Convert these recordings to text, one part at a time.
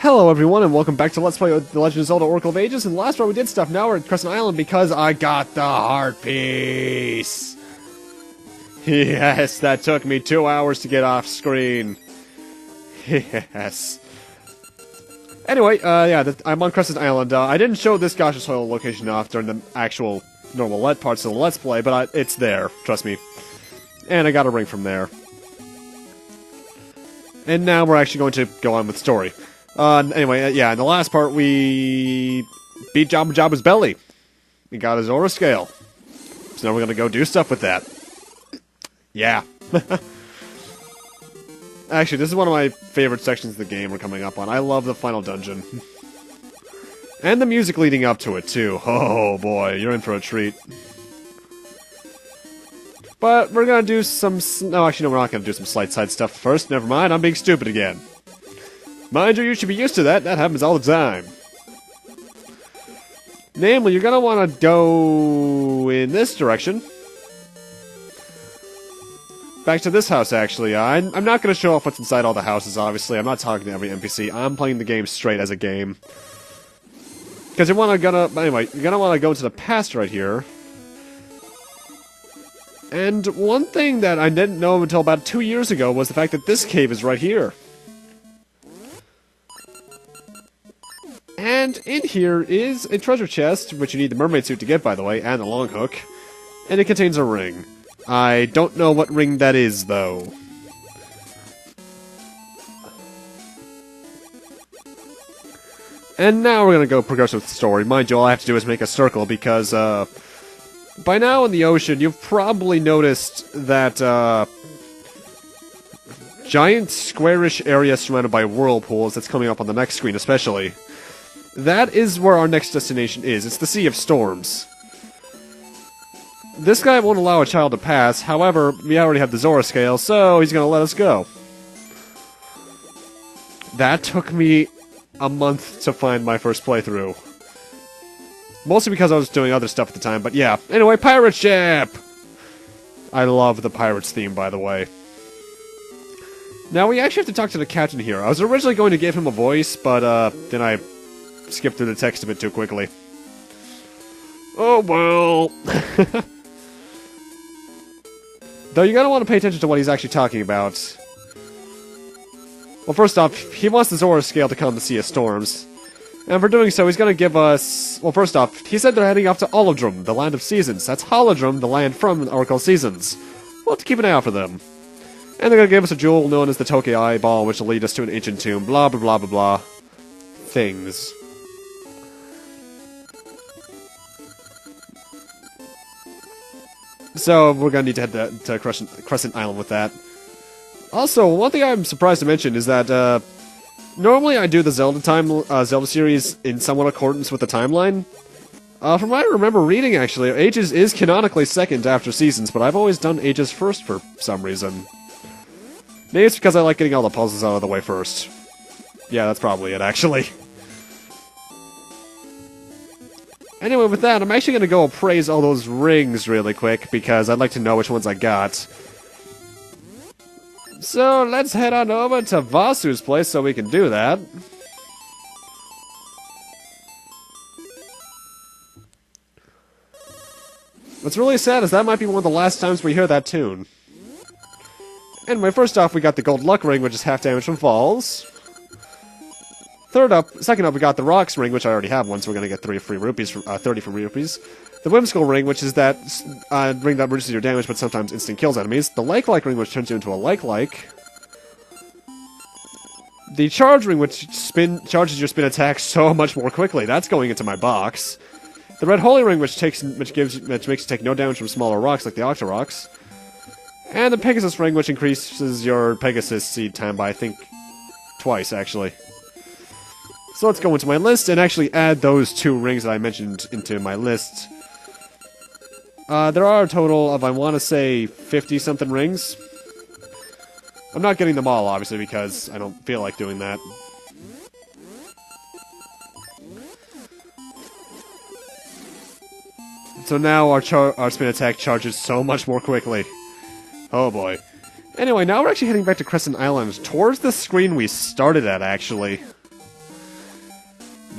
Hello everyone and welcome back to Let's Play The Legend of Zelda Oracle of Ages, and last part we did stuff, now we're at Crescent Island because I got the heart piece! Yes, that took me 2 hours to get off screen. Yes. Anyway, I'm on Crescent Island. I didn't show this Gosha Soil location off during the actual normal parts of the Let's Play, but it's there, trust me. And I got a ring from there. And now we're actually going to go on with story. Anyway, in the last part, we beat Jabba Jabba's belly. We got his aura scale. So now we're gonna go do stuff with that. Yeah. Actually, this is one of my favorite sections of the game we're coming up on. I love the final dungeon. And the music leading up to it, too. Oh boy, you're in for a treat. But we're gonna do some... No, actually, no, we're not gonna do some slight side stuff first. Never mind, I'm being stupid again. Mind you should be used to that. That happens all the time. Namely, you're gonna want to go in this direction. Back to this house, actually. I'm not gonna show off what's inside all the houses, obviously. I'm not talking to every NPC. I'm playing the game straight as a game. Because you're gonna want to go into the past right here. And one thing that I didn't know until about 2 years ago was the fact that this cave is right here. And in here is a treasure chest, which you need the mermaid suit to get, by the way, and the long hook. And it contains a ring. I don't know what ring that is, though. And now we're gonna go progress with the story. Mind you, all I have to do is make a circle, because, by now in the ocean, you've probably noticed that, giant squarish area surrounded by whirlpools that's coming up on the next screen, especially. That is where our next destination is. It's the Sea of Storms. This guy won't allow a child to pass, however, we already have the Zora scale, so he's gonna let us go. That took me a month to find my first playthrough. Mostly because I was doing other stuff at the time, but yeah. Anyway, pirate ship! I love the Pirates theme, by the way. Now, we actually have to talk to the captain here. I was originally going to give him a voice, but, then I skipped through the text a bit too quickly. Oh, well. Though you're gonna want to pay attention to what he's actually talking about. Well, first off, he wants the Zora scale to come to Sea of Storms. And for doing so, he's gonna give us... Well, first off, he said they're heading off to Holodrum, the land of seasons. That's Holodrum, the land from Oracle Seasons. We'll have to keep an eye out for them. And they're gonna give us a jewel known as the Tokyo Eyeball, which will lead us to an ancient tomb, blah blah blah blah blah. Things. So, we're gonna need to head to Crescent Island with that. Also, one thing I'm surprised to mention is that, normally I do the Zelda series in somewhat accordance with the timeline. From what I remember reading, actually, Ages is canonically second after Seasons, but I've always done Ages first for some reason. Maybe it's because I like getting all the puzzles out of the way first. Yeah, that's probably it, actually. Anyway, with that, I'm actually going to go appraise all those rings really quick, because I'd like to know which ones I got. So, let's head on over to Vasu's place so we can do that. What's really sad is that might be one of the last times we hear that tune. Anyway, first off, we got the Gold Luck Ring, which is half damage from falls. Second up, we got the Rocks Ring, which I already have one, so we're gonna get 30 free rupees. The Whimsical Ring, which is that ring that reduces your damage, but sometimes instant kills enemies. The Like Ring, which turns you into a Like. The Charge Ring, which charges your spin attack so much more quickly. That's going into my box. The Red Holy Ring, which makes you take no damage from smaller rocks like the Octoroks. And the Pegasus Ring, which increases your Pegasus seed time by, I think, twice, actually. So let's go into my list and actually add those 2 rings that I mentioned into my list. There are a total of, I want to say, 50-something rings. I'm not getting them all, obviously, because I don't feel like doing that. So now our spin attack charges so much more quickly. Oh boy. Anyway, now we're actually heading back to Crescent Island, towards the screen we started at, actually.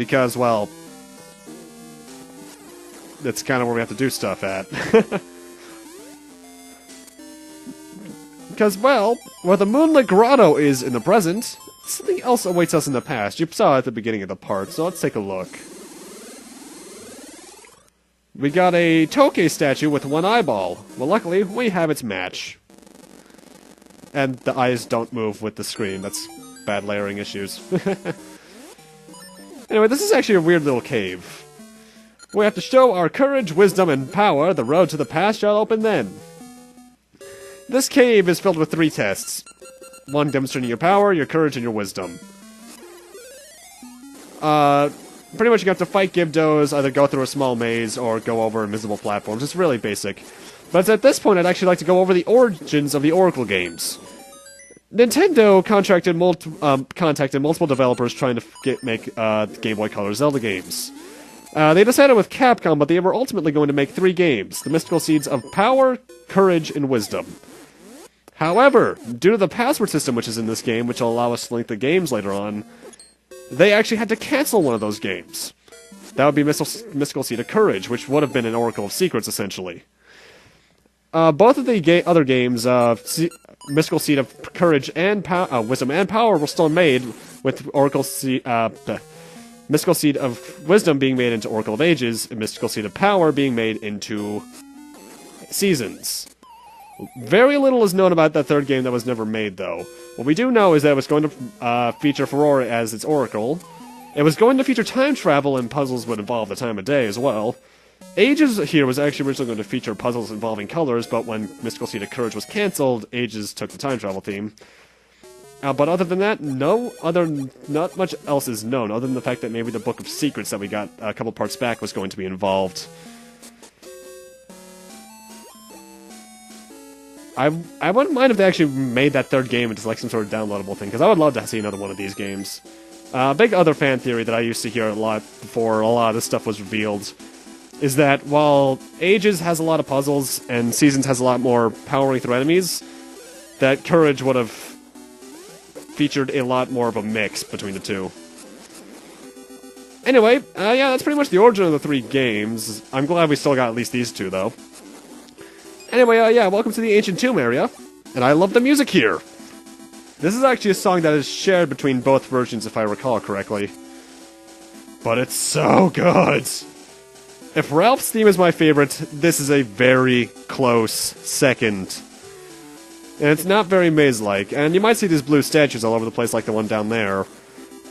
because, well, that's kind of where we have to do stuff at. Because, well, where the Moonlit Grotto is in the present, something else awaits us in the past. You saw it at the beginning of the part, so let's take a look. We got a Toke statue with one eyeball. Well, luckily, we have its match. And the eyes don't move with the screen. That's bad layering issues. Anyway, this is actually a weird little cave. We have to show our courage, wisdom, and power. The road to the past shall open then. This cave is filled with 3 tests. 1 demonstrating your power, your courage, and your wisdom. Pretty much you have to fight Gibdos, either go through a small maze, or go over invisible platforms. It's really basic. But at this point, I'd actually like to go over the origins of the Oracle games. Nintendo contacted multiple developers trying to make Game Boy Color Zelda games. They decided with Capcom, but they were ultimately going to make 3 games. The Mystical Seeds of Power, Courage, and Wisdom. However, due to the password system which is in this game, which will allow us to link the games later on, they actually had to cancel one of those games. That would be Mystical Seed of Courage, which would have been an Oracle of Secrets, essentially. Both of the other games, Mystical Seed of Courage and Wisdom and Power, were still made, with Mystical Seed of Wisdom being made into Oracle of Ages, and Mystical Seed of Power being made into Seasons. Very little is known about that 3rd game that was never made, though. What we do know is that it was going to feature Furore as its Oracle. It was going to feature time travel, and puzzles would involve the time of day as well. Ages here was actually originally going to feature puzzles involving colors, but when Mystical Seed of Courage was cancelled, Ages took the time travel theme. But other than that, not much else is known, other than the fact that maybe the Book of Secrets that we got a couple parts back was going to be involved. I wouldn't mind if they actually made that 3rd game into like some sort of downloadable thing, because I would love to see another one of these games. Big other fan theory that I used to hear a lot before a lot of this stuff was revealed is that while Ages has a lot of puzzles and Seasons has a lot more powering through enemies, that Courage would have featured a lot more of a mix between the 2. Anyway, yeah, that's pretty much the origin of the 3 games. I'm glad we still got at least these 2, though. Anyway, yeah, welcome to the Ancient Tomb area, and I love the music here. This is actually a song that is shared between both versions, if I recall correctly. But it's so good! If Ralph's theme is my favorite, this is a very close second. And it's not very maze-like, and you might see these blue statues all over the place like the one down there.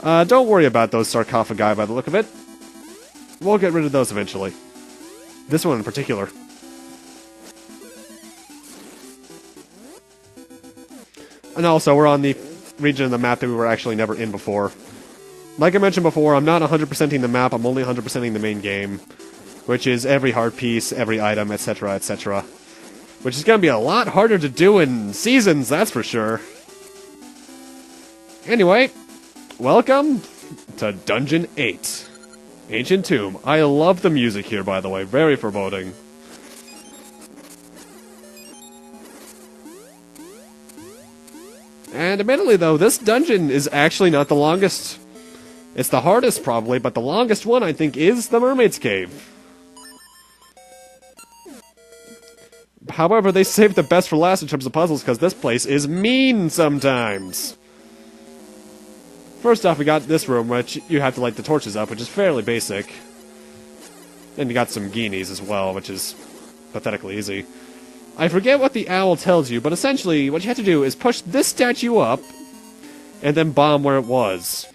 Don't worry about those sarcophagi by the look of it. We'll get rid of those eventually. This one in particular. And also, we're on the region of the map that we were actually never in before. Like I mentioned before, I'm not 100%ing the map, I'm only 100%ing the main game. Which is every heart piece, every item, etc., etc. Which is going to be a lot harder to do in Seasons, that's for sure. Anyway, welcome to Dungeon 8. Ancient Tomb. I love the music here, by the way. Very foreboding. And admittedly, though, this dungeon is actually not the longest. It's the hardest, probably, but the longest one, I think, is the Mermaid's Cave. However, they saved the best for last in terms of puzzles, because this place is mean sometimes. First off, we got this room, which you have to light the torches up, which is fairly basic. And you got some guineas as well, which is pathetically easy. I forget what the owl tells you, but essentially, what you have to do is push this statue up, and then bomb where it was.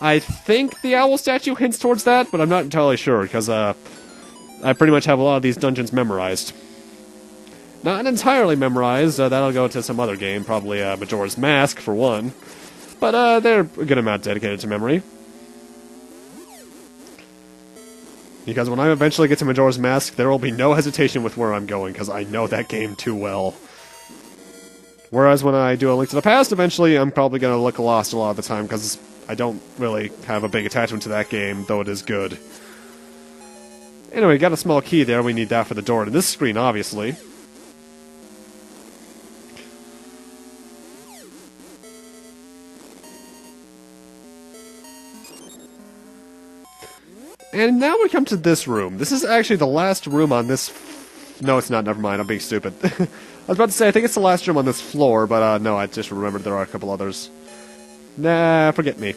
I think the owl statue hints towards that, but I'm not entirely sure, because, I pretty much have a lot of these dungeons memorized. Not entirely memorized, that'll go to some other game, probably Majora's Mask, for one. But, they're a good amount dedicated to memory. Because when I eventually get to Majora's Mask, there will be no hesitation with where I'm going, because I know that game too well. Whereas when I do A Link to the Past, eventually, I'm probably going to look lost a lot of the time, because I don't really have a big attachment to that game, though it is good. Anyway, got a small key there, we need that for the door to this screen, obviously. And now we come to this room. This is actually the last room on this... No, it's not. Never mind. I'm being stupid. I was about to say, I think it's the last room on this floor, but no, I just remembered there are a couple others. Nah, forget me.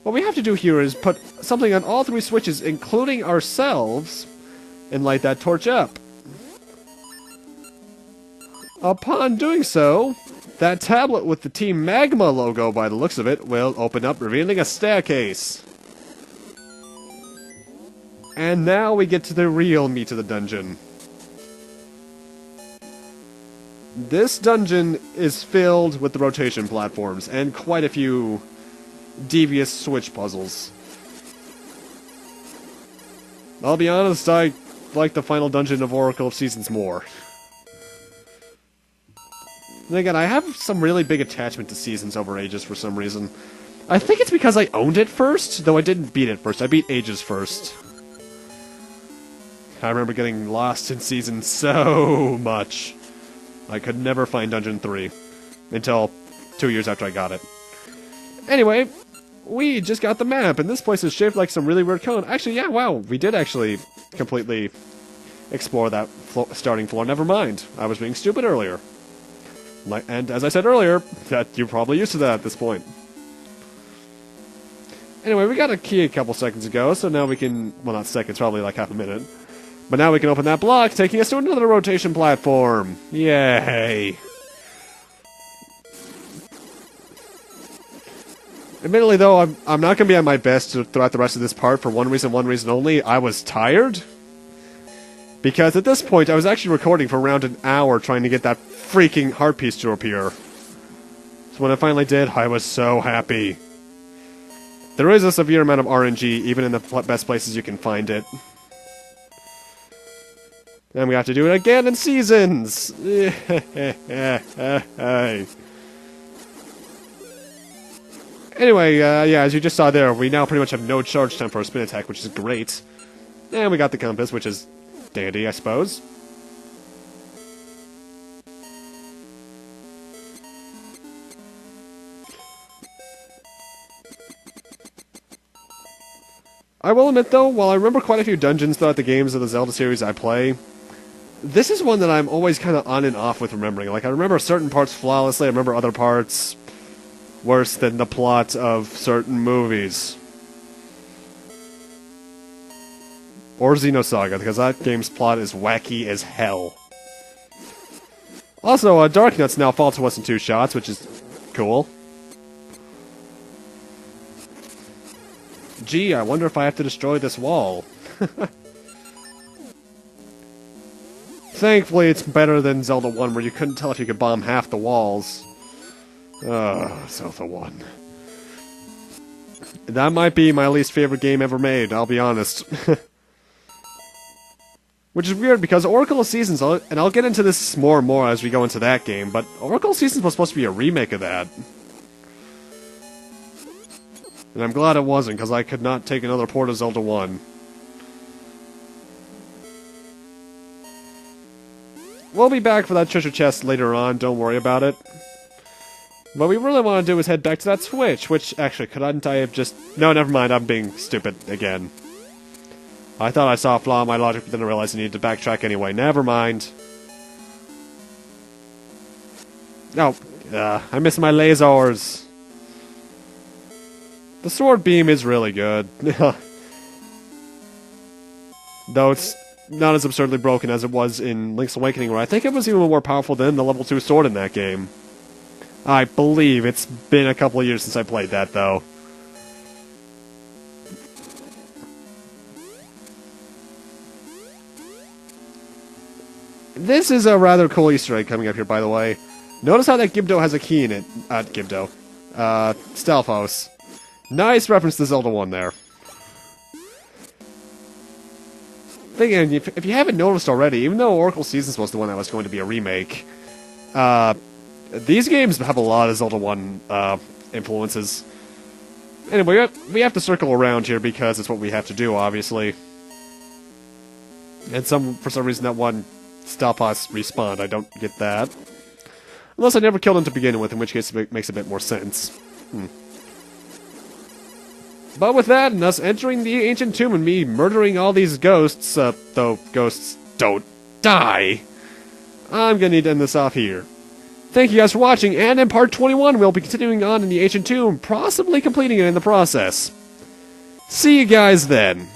What we have to do here is put something on all 3 switches, including ourselves, and light that torch up. Upon doing so, that tablet with the Team Magma logo, by the looks of it, will open up, revealing a staircase. And now we get to the real meat of the dungeon. This dungeon is filled with the rotation platforms, and quite a few devious switch puzzles. I'll be honest, I like the final dungeon of Oracle of Seasons more. And again, I have some really big attachment to Seasons over Ages for some reason. I think it's because I owned it first, though I didn't beat it first. I beat Ages first. I remember getting lost in Seasons so much. I could never find Dungeon 3 until 2 years after I got it. Anyway, we just got the map, and this place is shaped like some really weird cone. Actually, yeah, wow, we did actually completely explore that starting floor. Never mind, I was being stupid earlier. And as I said earlier, that you're probably used to that at this point. Anyway, we got a key a couple seconds ago, so now we can... Well, not seconds, probably like half a minute. But now we can open that block, taking us to another rotation platform. Yay! Admittedly, though, I'm not going to be at my best throughout the rest of this part for one reason only. I was tired. Because at this point, I was actually recording for around an hour trying to get that freaking heart piece to appear. So when I finally did, I was so happy. There is a severe amount of RNG, even in the best places you can find it. And we have to do it again in Seasons! Anyway, yeah, as you just saw there, we now pretty much have no charge time for a spin attack, which is great. And we got the compass, which is dandy, I suppose. I will admit, though, while I remember quite a few dungeons throughout the games of the Zelda series I play, this is one that I'm always kind of on and off with remembering. Like, I remember certain parts flawlessly, I remember other parts worse than the plot of certain movies. Or Xenosaga, because that game's plot is wacky as hell. Also, Dark Nuts now fall to us in 2 shots, which is cool. Gee, I wonder if I have to destroy this wall. Thankfully, it's better than Zelda 1, where you couldn't tell if you could bomb half the walls. Zelda 1. That might be my least favorite game ever made, I'll be honest. Which is weird, because Oracle of Seasons, and I'll get into this more and more as we go into that game, but Oracle of Seasons was supposed to be a remake of that. And I'm glad it wasn't, because I could not take another port of Zelda 1. We'll be back for that treasure chest later on, don't worry about it. What we really want to do is head back to that switch, which, actually, couldn't I have just... No, never mind, I'm being stupid again. I thought I saw a flaw in my logic, but then I realized I needed to backtrack anyway. Never mind. Oh, I missed my lasers. The sword beam is really good. Though it's not as absurdly broken as it was in Link's Awakening, where I think it was even more powerful than the level 2 sword in that game. I believe it's been a couple of years since I played that, though. This is a rather cool Easter egg coming up here, by the way. Notice how that Gibdo has a key in it. Gibdo. Stalfos. Nice reference to Zelda 1 there. Again, if you haven't noticed already, even though Oracle Seasons was the one that was going to be a remake, these games have a lot of Zelda 1 influences. Anyway, we have to circle around here because it's what we have to do, obviously. And for some reason that one Stalfos respawned. I don't get that. Unless I never killed him to begin with, in which case it makes a bit more sense. But with that, and us entering the ancient tomb and me murdering all these ghosts, though ghosts don't die, I'm gonna need to end this off here. Thank you guys for watching, and in part 21, we'll be continuing on in the ancient tomb, possibly completing it in the process. See you guys then.